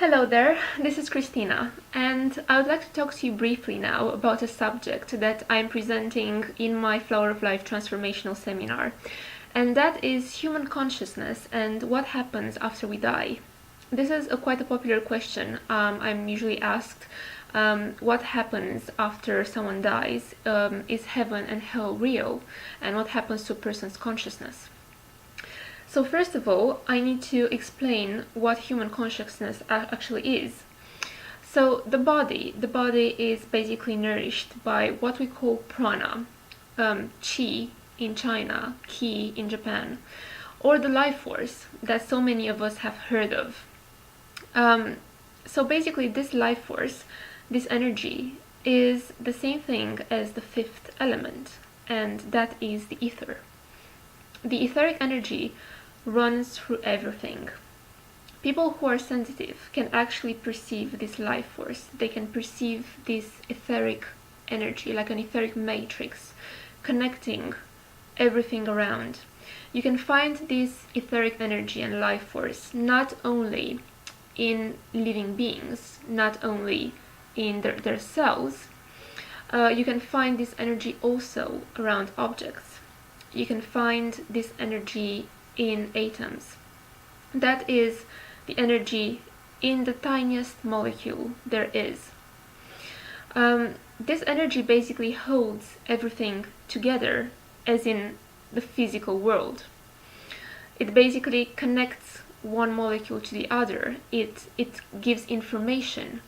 Hello there, this is Christina, and I would like to talk to you briefly now about a subject that I'm presenting in my Flower of Life transformational seminar, and that is human consciousness and what happens after we die. This is quite a popular question. I'm usually asked, what happens after someone dies? Is heaven and hell real? And what happens to a person's consciousness? So first of all, I need to explain what human consciousness actually is. So the body is basically nourished by what we call prana, chi in China, ki in Japan, or the life force that so many of us have heard of. So basically this life force, this energy, is the same thing as the fifth element, and that is the ether. The etheric energy runs through everything. People who are sensitive can actually perceive this life force. They can perceive this etheric energy, like an etheric matrix, connecting everything around. You can find this etheric energy and life force not only in living beings, not only in their cells. You can find this energy also around objects. You can find this energy in atoms. That is the energy in the tiniest molecule there is. This energy basically holds everything together, as in the physical world. It basically connects one molecule to the other. It gives information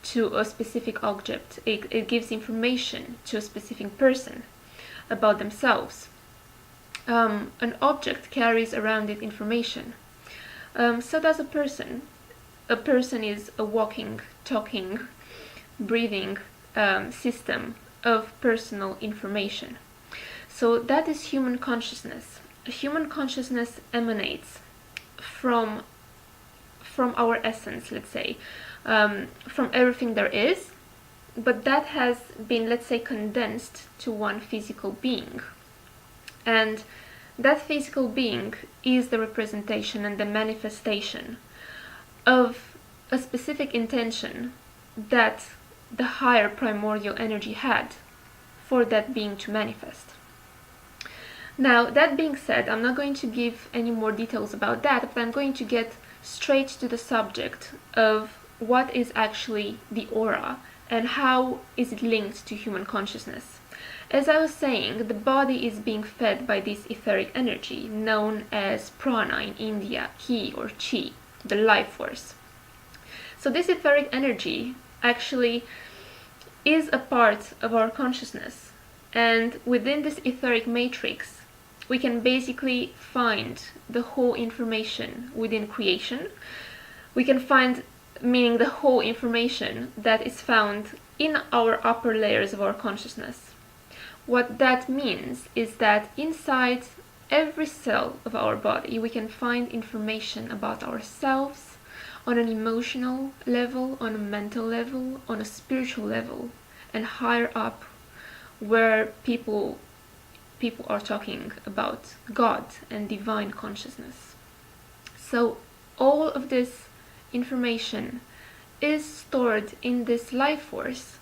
to a specific object. It gives information to a specific person about themselves. An object carries around it information. So does a person. A person is a walking, talking, breathing system of personal information. So that is human consciousness. Human consciousness emanates from our essence, let's say, from everything there is, but that has been, let's say, condensed to one physical being. And that physical being is the representation and the manifestation of a specific intention that the higher primordial energy had for that being to manifest. Now, that being said, I'm not going to give any more details about that, but I'm going to get straight to the subject of what is actually the aura and how is it linked to human consciousness. As I was saying, the body is being fed by this etheric energy known as prana in India, ki or chi, the life force. So this etheric energy actually is a part of our consciousness, and within this etheric matrix we can basically find the whole information within creation. We can find, meaning the whole information that is found in our upper layers of our consciousness. What that means is that inside every cell of our body we can find information about ourselves on an emotional level, on a mental level, on a spiritual level, and higher up where people are talking about God and divine consciousness. So all of this information is stored in this life force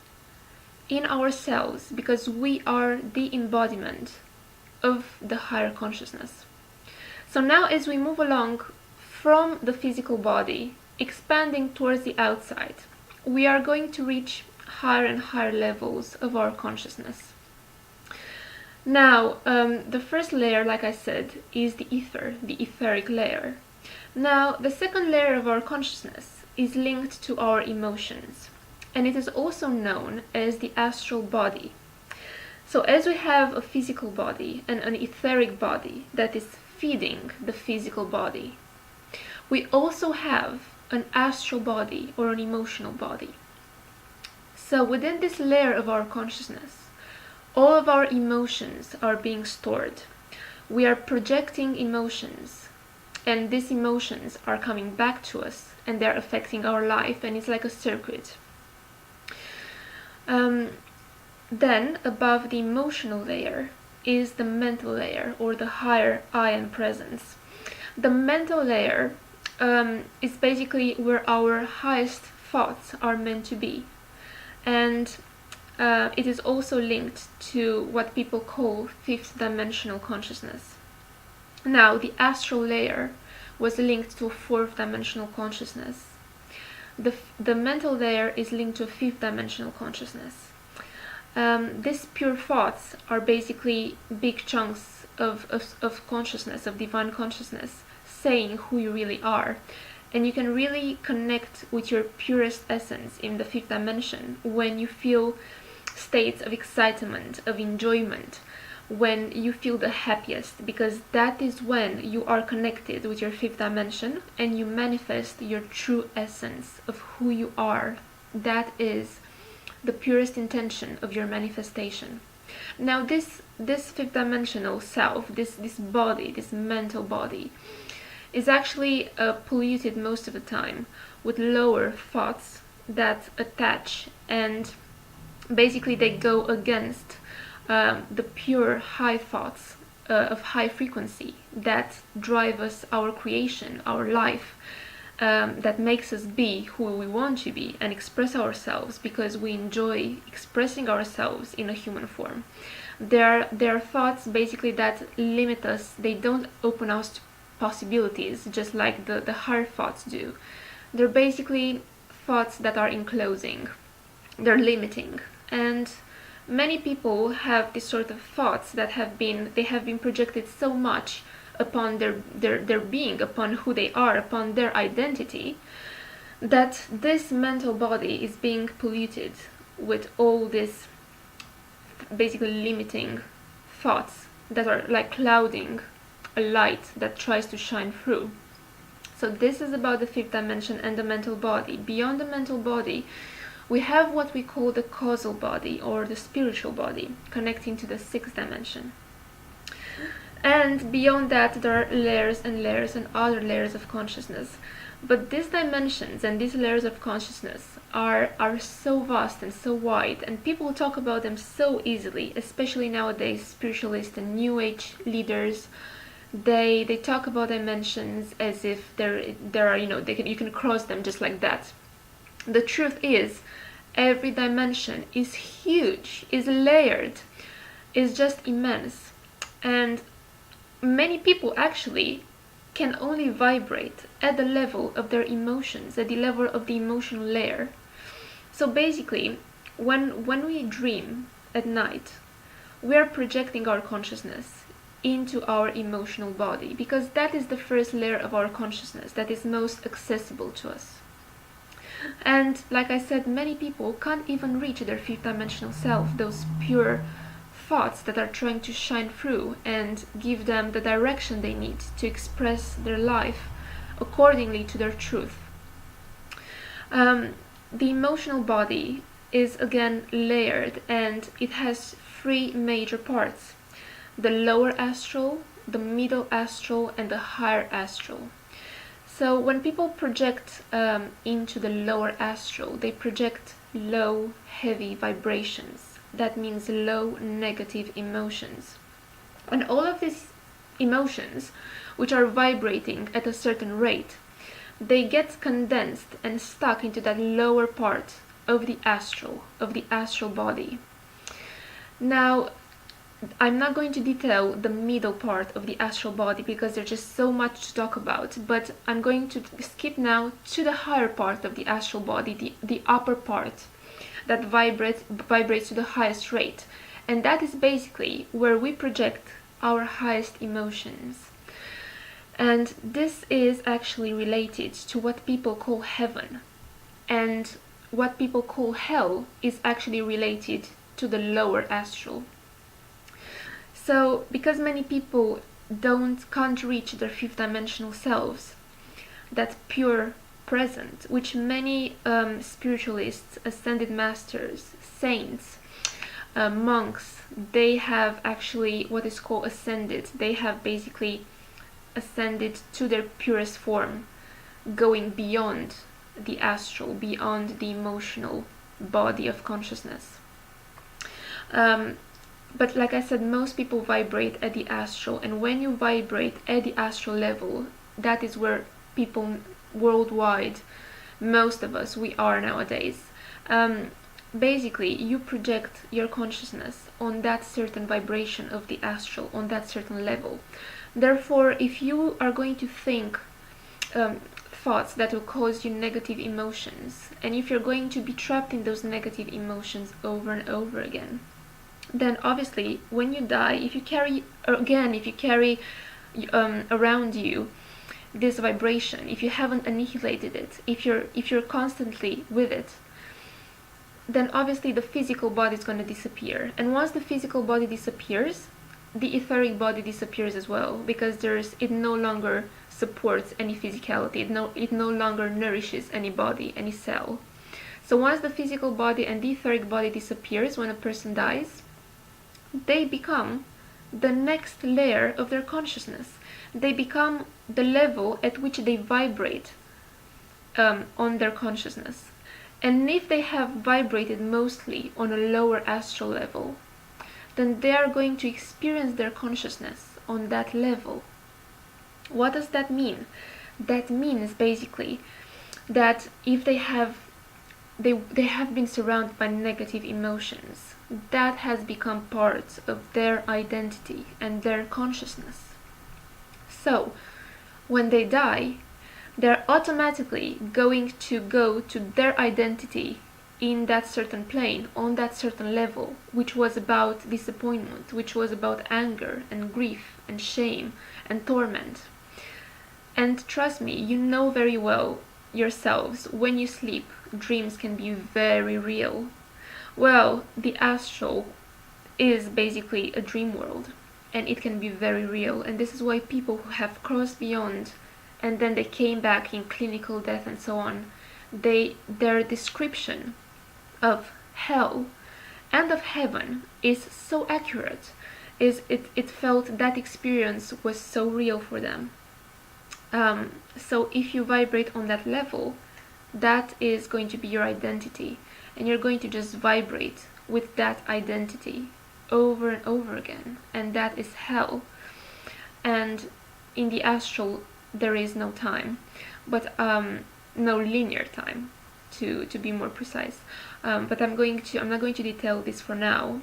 in ourselves, because we are the embodiment of the higher consciousness. So now, as we move along from the physical body, expanding towards the outside, we are going to reach higher and higher levels of our consciousness. Now, the first layer, like I said, is the ether, the etheric layer. Now, the second layer of our consciousness is linked to our emotions, and it is also known as the astral body. So as we have a physical body and an etheric body that is feeding the physical body, we also have an astral body or an emotional body. So within this layer of our consciousness, all of our emotions are being stored. We are projecting emotions, and these emotions are coming back to us, and they're affecting our life, and it's like a circuit. Then, above the emotional layer is the mental layer, or the higher I am presence. The mental layer is basically where our highest thoughts are meant to be. And it is also linked to what people call fifth dimensional consciousness. Now, the astral layer was linked to a fourth dimensional consciousness. The mental layer is linked to a fifth dimensional consciousness. These pure thoughts are basically big chunks of consciousness, of divine consciousness, saying who you really are. And you can really connect with your purest essence in the fifth dimension when you feel states of excitement, of enjoyment, when you feel the happiest, because that is when you are connected with your fifth dimension and you manifest your true essence of who you are. That is the purest intention of your manifestation. Now this fifth dimensional self, this body, this mental body, is actually polluted most of the time with lower thoughts that attach, and basically they go against the pure high thoughts of high frequency that drive us, our creation, our life, that makes us be who we want to be and express ourselves, because we enjoy expressing ourselves in a human form. There are thoughts basically that limit us. They don't open us to possibilities, just like the higher thoughts do. They're basically thoughts that are enclosing, they're limiting, and many people have this sort of thoughts that have been projected so much upon their being, upon who they are, upon their identity, that this mental body is being polluted with all these basically limiting thoughts that are like clouding a light that tries to shine through. So this is about the fifth dimension and the mental body. Beyond the mental body, we have what we call the causal body, or the spiritual body, connecting to the sixth dimension. And beyond that, there are layers and layers and other layers of consciousness. But these dimensions and these layers of consciousness are so vast and so wide, and people talk about them so easily, especially nowadays. Spiritualists and New Age leaders, they talk about dimensions as if there are, you can cross them just like that. The truth is, every dimension is huge, is layered, is just immense, and many people actually can only vibrate at the level of their emotions, at the level of the emotional layer. So basically, when we dream at night, we are projecting our consciousness into our emotional body, because that is the first layer of our consciousness that is most accessible to us. And like I said, many people can't even reach their fifth dimensional self, those pure thoughts that are trying to shine through and give them the direction they need to express their life accordingly to their truth. The emotional body is again layered, and it has three major parts: the lower astral, the middle astral, and the higher astral. So when people project into the lower astral, they project low, heavy vibrations. That means low negative emotions. And all of these emotions, which are vibrating at a certain rate, they get condensed and stuck into that lower part of the astral body. Now, I'm not going to detail the middle part of the astral body because there's just so much to talk about, but I'm going to skip now to the higher part of the astral body, the upper part that vibrates to the highest rate. And that is basically where we project our highest emotions. And this is actually related to what people call heaven. And what people call hell is actually related to the lower astral. So, because many people can't reach their fifth dimensional selves, that pure present, which many spiritualists, ascended masters, saints, monks, they have actually what is called ascended. They have basically ascended to their purest form, going beyond the astral, beyond the emotional body of consciousness. But like I said, most people vibrate at the astral, and when you vibrate at the astral level, that is where people worldwide, most of us, we are nowadays. Basically, you project your consciousness on that certain vibration of the astral, on that certain level. Therefore, if you are going to think thoughts that will cause you negative emotions, and if you're going to be trapped in those negative emotions over and over again, then obviously when you die, if you carry around you this vibration, if you haven't annihilated it, if you're constantly with it, then obviously the physical body is going to disappear. And once the physical body disappears, the etheric body disappears as well, because it no longer supports any physicality. It no longer nourishes any body, any cell. So once the physical body and the etheric body disappears when a person dies, they become the next layer of their consciousness. They become the level at which they vibrate on their consciousness. And if they have vibrated mostly on a lower astral level, then they are going to experience their consciousness on that level. What does that mean? That means basically that if they have been surrounded by negative emotions, that has become part of their identity and their consciousness. So when they die, they're automatically going to go to their identity in that certain plane, on that certain level, which was about disappointment, which was about anger and grief and shame and torment. And trust me, you know very well yourselves, when you sleep, dreams can be very real. Well, the astral is basically a dream world, and it can be very real. And this is why people who have crossed beyond and then they came back in clinical death and so on, their description of hell and of heaven is so accurate. It felt that experience was so real for them. So if you vibrate on that level, that is going to be your identity, and you're going to just vibrate with that identity over and over again, and that is hell. And in the astral there is no time, but no linear time, to be more precise. But I'm not going to detail this for now.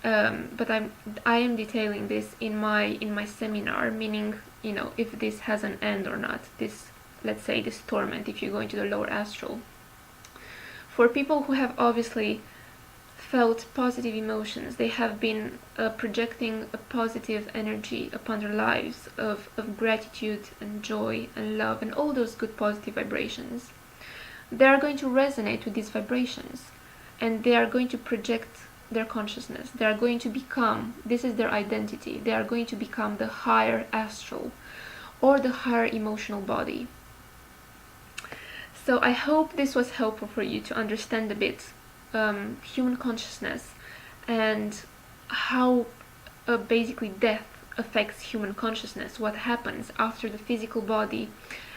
But I am detailing this in my seminar, meaning, if this has an end or not. This, let's say, this torment, if you go into the lower astral. For people who have obviously felt positive emotions, they have been projecting a positive energy upon their lives of gratitude and joy and love and all those good positive vibrations. They are going to resonate with these vibrations, and they are going to project their consciousness. They are going to become, this is their identity, they are going to become the higher astral or the higher emotional body. So I hope this was helpful for you to understand a bit human consciousness and how basically death affects human consciousness, what happens after the physical body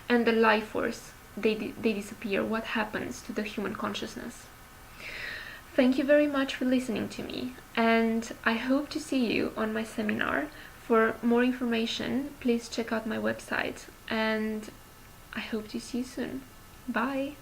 and the life force they disappear, what happens to the human consciousness. Thank you very much for listening to me, and I hope to see you on my seminar. For more information, please check out my website, and I hope to see you soon. Bye!